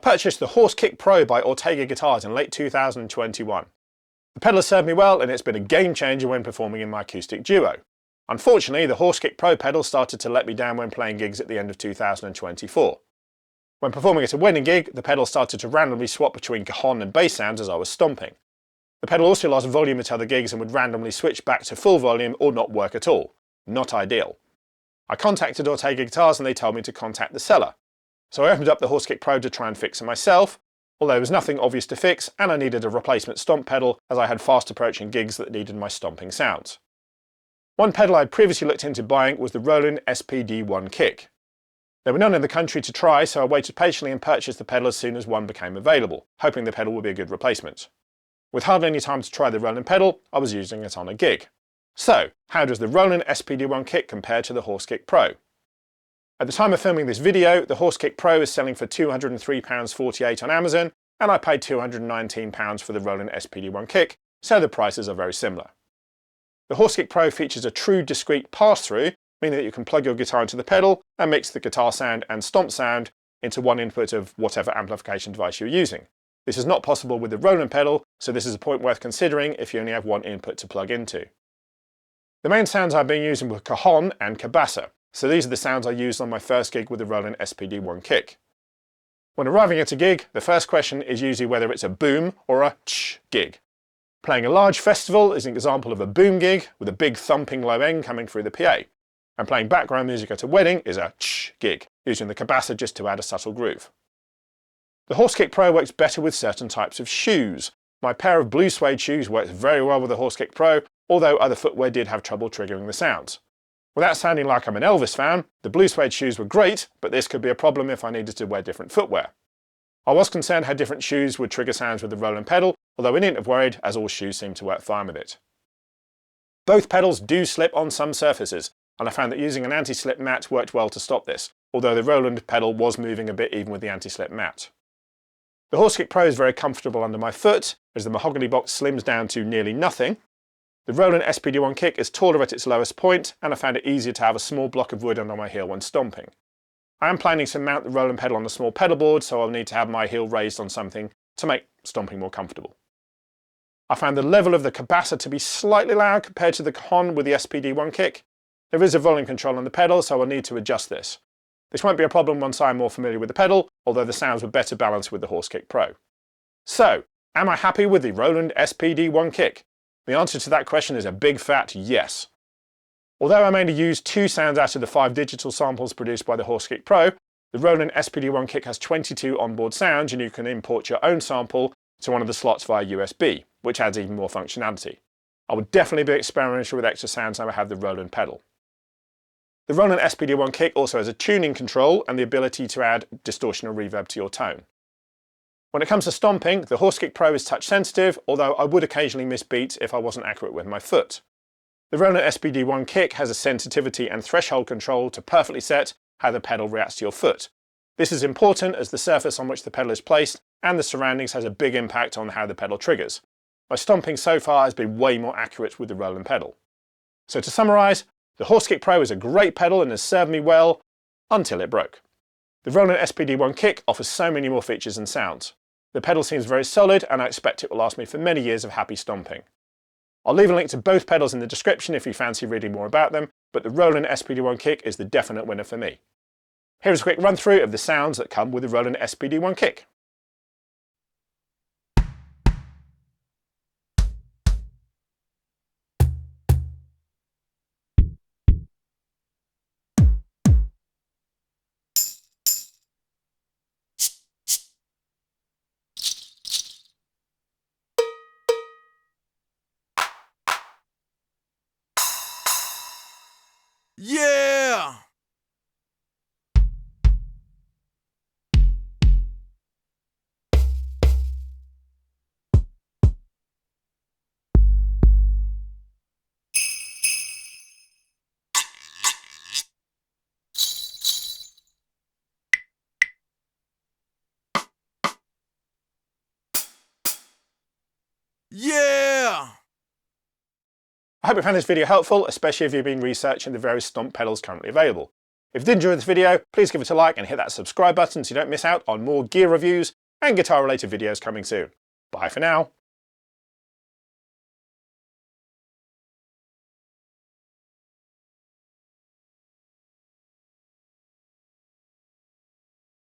purchased the Horse Kick Pro by Ortega Guitars in late 2021. The pedal has served me well and it's been a game changer when performing in my acoustic duo. Unfortunately, the Horse Kick Pro pedal started to let me down when playing gigs at the end of 2024. When performing at a wedding gig, the pedal started to randomly swap between cajon and bass sounds as I was stomping. The pedal also lost volume at other gigs and would randomly switch back to full volume or not work at all. Not ideal. I contacted Ortega Guitars and they told me to contact the seller. So I opened up the Horse Kick Pro to try and fix it myself, although there was nothing obvious to fix and I needed a replacement stomp pedal as I had fast approaching gigs that needed my stomping sounds. One pedal I had previously looked into buying was the Roland SPD 1 Kick. There were none in the country to try, so I waited patiently and purchased the pedal as soon as one became available, hoping the pedal would be a good replacement. With hardly any time to try the Roland pedal, I was using it on a gig. So, how does the Roland SPD 1 Kick compare to the Horse Kick Pro? At the time of filming this video, the Horse Kick Pro is selling for £203.48 on Amazon, and I paid £219 for the Roland SPD 1 Kick, so the prices are very similar. The Horse Kick Pro features a true discrete pass-through, meaning that you can plug your guitar into the pedal and mix the guitar sound and stomp sound into one input of whatever amplification device you're using. This is not possible with the Roland pedal, so this is a point worth considering if you only have one input to plug into. The main sounds I've been using were cajon and cabasa, so these are the sounds I used on my first gig with the Roland SPD 1 Kick. When arriving at a gig, the first question is usually whether it's a boom or a ch gig. Playing a large festival is an example of a boom gig with a big thumping low end coming through the PA, and playing background music at a wedding is a ch gig, using the cabasa just to add a subtle groove. The Horse Kick Pro works better with certain types of shoes. My pair of blue suede shoes works very well with the Horse Kick Pro, although other footwear did have trouble triggering the sounds. Without sounding like I'm an Elvis fan, the blue suede shoes were great, but this could be a problem if I needed to wear different footwear. I was concerned how different shoes would trigger sounds with the Roland pedal, although I didn't have worried as all shoes seemed to work fine with it. Both pedals do slip on some surfaces, and I found that using an anti-slip mat worked well to stop this, although the Roland pedal was moving a bit even with the anti-slip mat. The Horse Kick Pro is very comfortable under my foot, as the mahogany box slims down to nearly nothing. The Roland SPD 1 Kick is taller at its lowest point, and I found it easier to have a small block of wood under my heel when stomping. I am planning to mount the Roland pedal on a small pedal board, so I'll need to have my heel raised on something to make stomping more comfortable. I found the level of the cabasa to be slightly loud compared to the cajon with the SPD 1 Kick. There is a volume control on the pedal, so I'll need to adjust this. This won't be a problem once I'm more familiar with the pedal, although the sounds were better balanced with the Horse Kick Pro. So, am I happy with the Roland SPD 1 Kick? The answer to that question is a big fat yes. Although I mainly use 2 sounds out of the 5 digital samples produced by the Horse Kick Pro, the Roland SPD 1 Kick has 22 onboard sounds and you can import your own sample to one of the slots via USB, which adds even more functionality. I would definitely be experimental with extra sounds now I have the Roland pedal. The Roland SPD 1 Kick also has a tuning control and the ability to add distortion or reverb to your tone. When it comes to stomping, the Horse Kick Pro is touch sensitive, although I would occasionally miss beats if I wasn't accurate with my foot. The Roland SPD 1 Kick has a sensitivity and threshold control to perfectly set how the pedal reacts to your foot. This is important as the surface on which the pedal is placed and the surroundings has a big impact on how the pedal triggers. My stomping so far has been way more accurate with the Roland pedal. So to summarise, the Horse Kick Pro is a great pedal and has served me well until it broke. The Roland SPD 1 Kick offers so many more features and sounds. The pedal seems very solid and I expect it will last me for many years of happy stomping. I'll leave a link to both pedals in the description if you fancy reading more about them, but the Roland SPD 1 Kick is the definite winner for me. Here's a quick run through of the sounds that come with the Roland SPD 1 Kick. Yeah! Yeah! I hope you found this video helpful, especially if you've been researching the various stomp pedals currently available. If you did enjoy this video, please give it a like and hit that subscribe button so you don't miss out on more gear reviews and guitar related videos coming soon. Bye for now.